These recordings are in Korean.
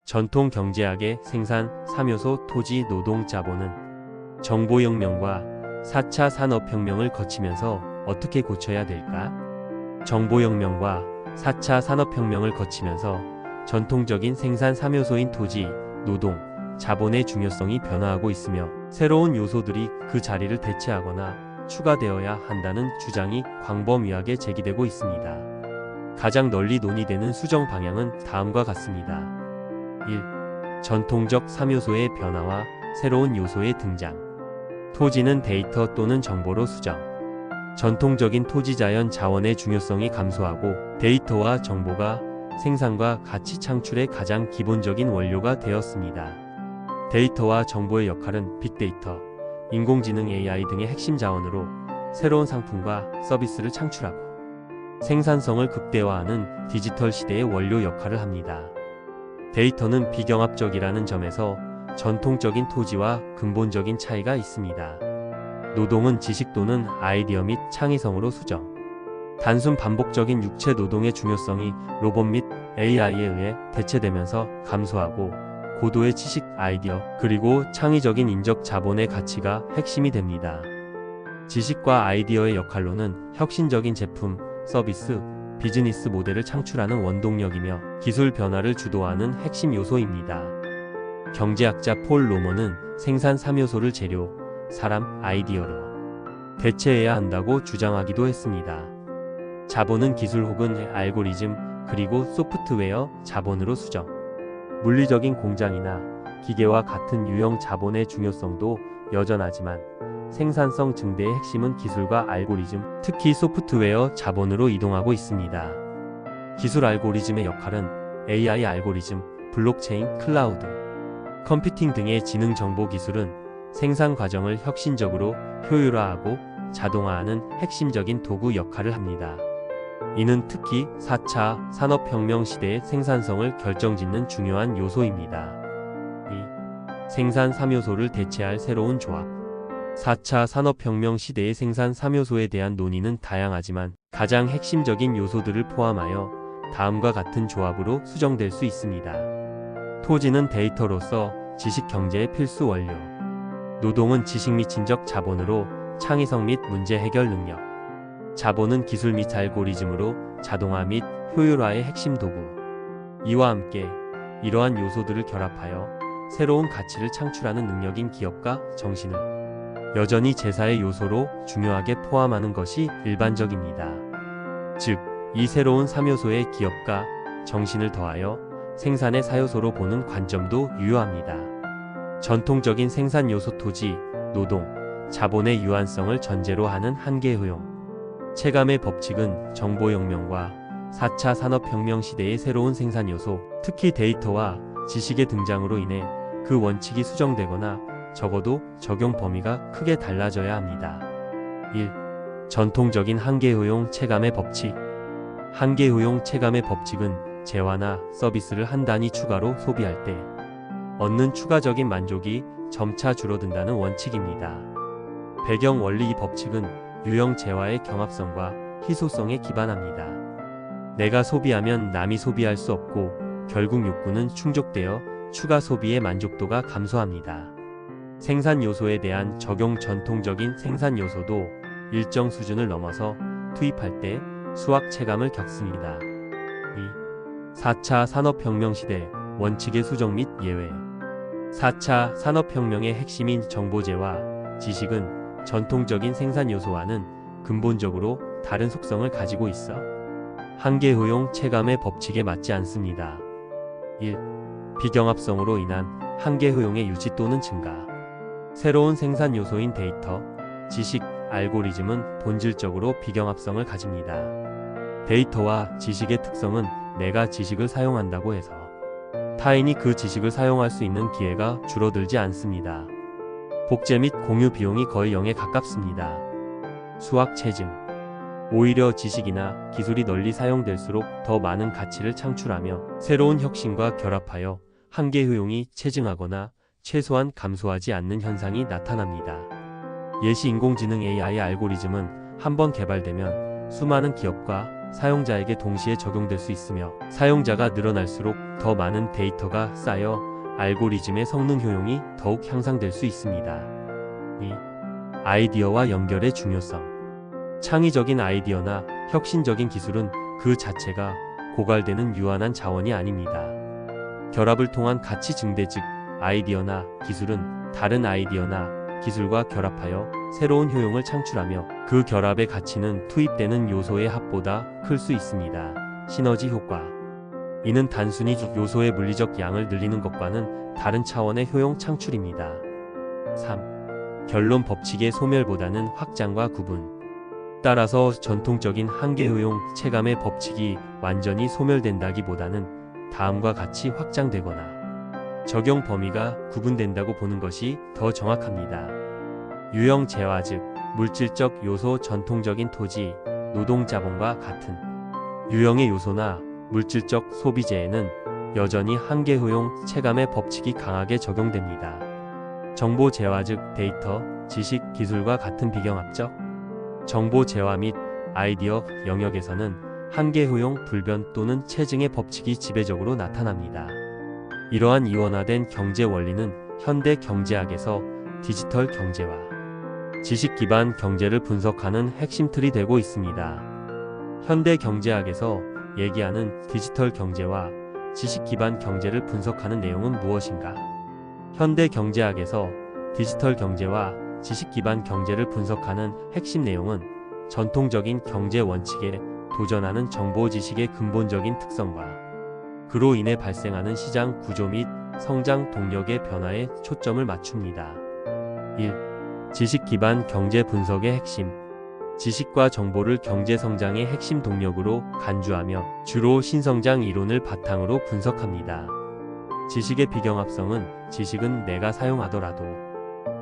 전통 경제학의 생산 3요소 토지 노동 자본은 정보혁명과 4차 산업혁명을 거치면서 어떻게 고쳐야 될까? 정보혁명과 4차 산업혁명을 거치면서 전통적인 생산 3요소인 토지, 노동, 자본의 중요성이 변화하고 있으며 새로운 요소들이 그 자리를 대체하거나 추가되어야 한다는 주장이 광범위하게 제기되고 있습니다. 가장 널리 논의되는 수정 방향은 다음과 같습니다. 1. 전통적 3요소의 변화와 새로운 요소의 등장. 토지는 데이터 또는 정보로 수정. 전통적인 토지자연 자원의 중요성이 감소하고 데이터와 정보가 생산과 가치 창출의 가장 기본적인 원료가 되었습니다. 데이터와 정보의 역할은 빅데이터, 인공지능 AI 등의 핵심 자원으로 새로운 상품과 서비스를 창출하고 생산성을 극대화하는 디지털 시대의 원료 역할을 합니다. 데이터는 비경합적이라는 점에서 전통적인 토지와 근본적인 차이가 있습니다. 노동은 지식 또는 아이디어 및 창의성으로 수정. 단순 반복적인 육체 노동의 중요성이 로봇 및 AI에 의해 대체되면서 감소하고 고도의 지식, 아이디어, 그리고 창의적인 인적 자본의 가치가 핵심이 됩니다. 지식과 아이디어의 역할로는 혁신적인 제품, 서비스, 비즈니스 모델을 창출하는 원동력이며 기술 변화를 주도하는 핵심 요소입니다. 경제학자 폴 로머는 생산 3요소를 재료, 사람, 아이디어로 대체해야 한다고 주장하기도 했습니다. 자본은 기술 혹은 알고리즘, 그리고 소프트웨어, 자본으로 수정. 물리적인 공장이나 기계와 같은 유형 자본의 중요성도 여전하지만 생산성 증대의 핵심은 기술과 알고리즘, 특히 소프트웨어 자본으로 이동하고 있습니다. 기술 알고리즘의 역할은 AI 알고리즘, 블록체인, 클라우드, 컴퓨팅 등의 지능 정보 기술은 생산 과정을 혁신적으로 효율화하고 자동화하는 핵심적인 도구 역할을 합니다. 이는 특히 4차 산업혁명 시대의 생산성을 결정짓는 중요한 요소입니다. 2. 생산 3요소를 대체할 새로운 조합. 4차 산업혁명 시대의 생산 3요소에 대한 논의는 다양하지만 가장 핵심적인 요소들을 포함하여 다음과 같은 조합으로 수정될 수 있습니다. 토지는 데이터로서 지식 경제의 필수 원료. 노동은 지식 및 인적 자본으로 창의성 및 문제 해결 능력. 자본은 기술 및 알고리즘으로 자동화 및 효율화의 핵심 도구. 이와 함께 이러한 요소들을 결합하여 새로운 가치를 창출하는 능력인 기업가 정신을 여전히 제4의 요소로 중요하게 포함하는 것이 일반적입니다. 즉, 이 새로운 3요소의 기업가 정신을 더하여 생산의 4요소로 보는 관점도 유효합니다. 전통적인 생산 요소 토지, 노동, 자본의 유한성을 전제로 하는 한계 효용. 체감의 법칙은 정보혁명과 4차 산업혁명 시대의 새로운 생산 요소, 특히 데이터와 지식의 등장으로 인해 그 원칙이 수정되거나 적어도 적용 범위가 크게 달라져야 합니다. 1. 전통적인 한계효용 체감의 법칙. 한계효용 체감의 법칙은 재화나 서비스를 한 단위 추가로 소비할 때 얻는 추가적인 만족이 점차 줄어든다는 원칙입니다. 배경 원리. 이 법칙은 유형 재화의 경합성과 희소성에 기반합니다. 내가 소비하면 남이 소비할 수 없고 결국 욕구는 충족되어 추가 소비의 만족도가 감소합니다. 생산 요소에 대한 적용. 전통적인 생산 요소도 일정 수준을 넘어서 투입할 때 수학 체감을 겪습니다. 2. 4차 산업혁명 시대 원칙의 수정 및 예외. 4차 산업혁명의 핵심인 정보재와 지식은 전통적인 생산 요소와는 근본적으로 다른 속성을 가지고 있어 한계효용 체감의 법칙에 맞지 않습니다. 1. 비경합성으로 인한 한계효용의 유지 또는 증가. 새로운 생산 요소인 데이터, 지식, 알고리즘은 본질적으로 비경합성을 가집니다. 데이터와 지식의 특성은 내가 지식을 사용한다고 해서 타인이 그 지식을 사용할 수 있는 기회가 줄어들지 않습니다. 복제 및 공유 비용이 거의 0에 가깝습니다. 수학 체증. 오히려 지식이나 기술이 널리 사용될수록 더 많은 가치를 창출하며 새로운 혁신과 결합하여 한계 효용이 체증하거나 최소한 감소하지 않는 현상이 나타납니다. 예시 인공지능 AI 알고리즘은 한번 개발되면 수많은 기업과 사용자에게 동시에 적용될 수 있으며 사용자가 늘어날수록 더 많은 데이터가 쌓여 알고리즘의 성능 효용이 더욱 향상될 수 있습니다. 2. 아이디어와 연결의 중요성. 창의적인 아이디어나 혁신적인 기술은 그 자체가 고갈되는 유한한 자원이 아닙니다. 결합을 통한 가치 증대, 즉 아이디어나 기술은 다른 아이디어나 기술과 결합하여 새로운 효용을 창출하며 그 결합의 가치는 투입되는 요소의 합보다 클 수 있습니다. 시너지 효과. 이는 단순히 요소의 물리적 양을 늘리는 것과는 다른 차원의 효용 창출입니다. 3. 결론 법칙의 소멸보다는 확장과 구분. 따라서 전통적인 한계 효용 체감의 법칙이 완전히 소멸된다기보다는 다음과 같이 확장되거나 적용 범위가 구분된다고 보는 것이 더 정확합니다. 유형 재화, 즉 물질적 요소, 전통적인 토지, 노동 자본과 같은 유형의 요소나 물질적 소비재에는 여전히 한계 효용 체감의 법칙이 강하게 적용됩니다. 정보 재화, 즉 데이터, 지식, 기술과 같은 비경합적 정보 재화 및 아이디어 영역에서는 한계 효용, 불변 또는 체증의 법칙이 지배적으로 나타납니다. 이러한 이원화된 경제 원리는 현대 경제학에서 디지털 경제와 지식 기반 경제를 분석하는 핵심 틀이 되고 있습니다. 현대 경제학에서 얘기하는 디지털 경제와 지식 기반 경제를 분석하는 내용은 무엇인가? 현대 경제학에서 디지털 경제와 지식 기반 경제를 분석하는 핵심 내용은 전통적인 경제 원칙에 도전하는 정보 지식의 근본적인 특성과 그로 인해 발생하는 시장 구조 및 성장 동력의 변화에 초점을 맞춥니다. 1. 지식 기반 경제 분석의 핵심. 지식과 정보를 경제 성장의 핵심 동력으로 간주하며 주로 신성장 이론을 바탕으로 분석합니다. 지식의 비경합성은 지식은 내가 사용하더라도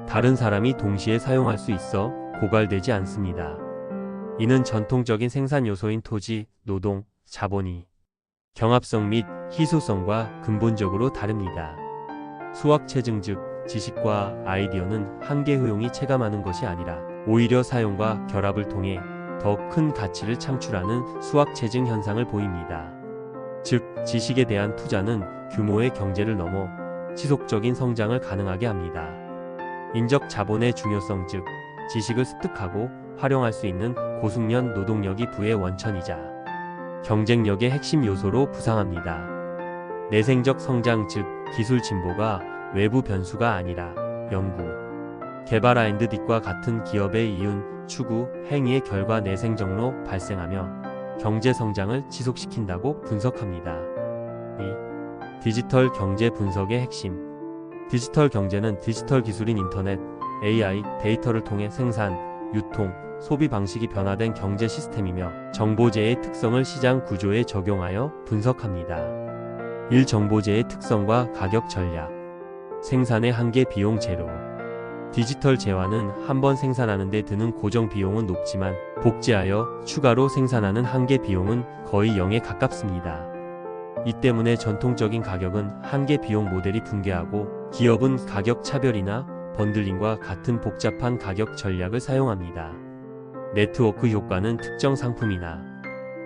다른 사람이 동시에 사용할 수 있어 고갈되지 않습니다. 이는 전통적인 생산 요소인 토지, 노동, 자본이 경합성 및 희소성과 근본적으로 다릅니다. 수학 체증, 즉 지식과 아이디어는 한계 효용이 체감하는 것이 아니라 오히려 사용과 결합을 통해 더 큰 가치를 창출하는 수학 체증 현상을 보입니다. 즉 지식에 대한 투자는 규모의 경제를 넘어 지속적인 성장을 가능하게 합니다. 인적 자본의 중요성, 즉 지식을 습득하고 활용할 수 있는 고숙련 노동력이 부의 원천이자 경쟁력의 핵심 요소로 부상합니다. 내생적 성장, 즉 기술 진보가 외부 변수가 아니라 연구, 개발 R&D과 같은 기업의 이윤, 추구, 행위의 결과 내생적로 발생하며 경제 성장을 지속시킨다고 분석합니다. 2. 디지털 경제 분석의 핵심. 디지털 경제는 디지털 기술인 인터넷, AI, 데이터를 통해 생산, 유통, 소비 방식이 변화된 경제 시스템이며 정보재의 특성을 시장 구조에 적용하여 분석합니다. 1. 정보재의 특성과 가격 전략. 생산의 한계 비용 제로. 디지털 재화는 한번 생산하는 데 드는 고정 비용은 높지만 복제하여 추가로 생산하는 한계 비용은 거의 0에 가깝습니다. 이 때문에 전통적인 가격은 한계 비용 모델이 붕괴하고 기업은 가격 차별이나 번들링과 같은 복잡한 가격 전략을 사용합니다. 네트워크 효과는 특정 상품이나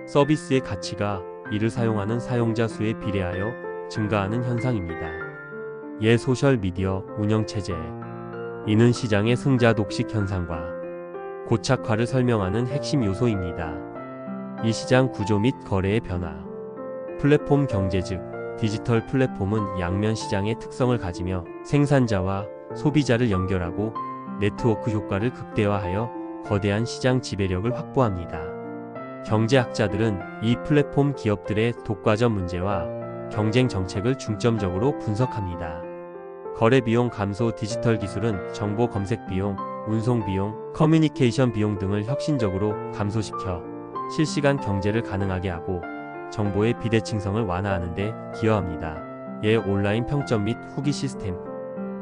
서비스의 가치가 이를 사용하는 사용자 수에 비례하여 증가하는 현상입니다. 예 소셜미디어 운영체제. 이는 시장의 승자 독식 현상과 고착화를 설명하는 핵심 요소입니다. 이 시장 구조 및 거래의 변화. 플랫폼 경제, 즉 디지털 플랫폼은 양면 시장의 특성을 가지며 생산자와 소비자를 연결하고 네트워크 효과를 극대화하여 거대한 시장 지배력을 확보합니다. 경제학자들은 이 플랫폼 기업들의 독과점 문제와 경쟁 정책을 중점적으로 분석합니다. 거래 비용 감소. 디지털 기술은 정보 검색 비용, 운송 비용, 커뮤니케이션 비용 등을 혁신적으로 감소시켜 실시간 경제를 가능하게 하고 정보의 비대칭성을 완화하는 데 기여합니다. 예 온라인 평점 및 후기 시스템.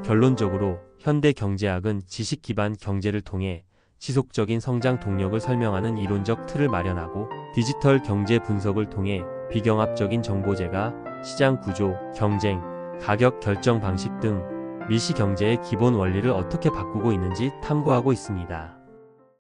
결론적으로 현대 경제학은 지식 기반 경제를 통해 지속적인 성장 동력을 설명하는 이론적 틀을 마련하고 디지털 경제 분석을 통해 비경합적인 정보재가 시장 구조, 경쟁, 가격 결정 방식 등 미시 경제의 기본 원리를 어떻게 바꾸고 있는지 탐구하고 있습니다.